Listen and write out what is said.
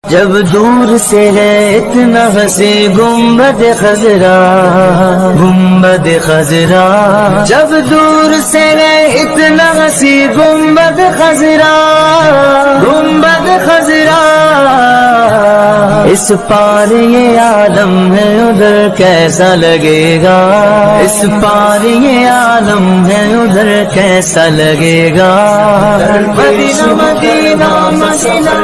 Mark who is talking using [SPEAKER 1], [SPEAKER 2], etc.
[SPEAKER 1] जब दूर से है इतना हंसी गुम्बद खजरा, गुम्बद खजरा। जब दूर से है इतना हंसी गुम्बद खजरा, गुम्बद खजरा। इस पार ये आलम है उधर कैसा लगेगा, इस पार ये आलम है उधर कैसा लगेगा। Medina Medina Medina.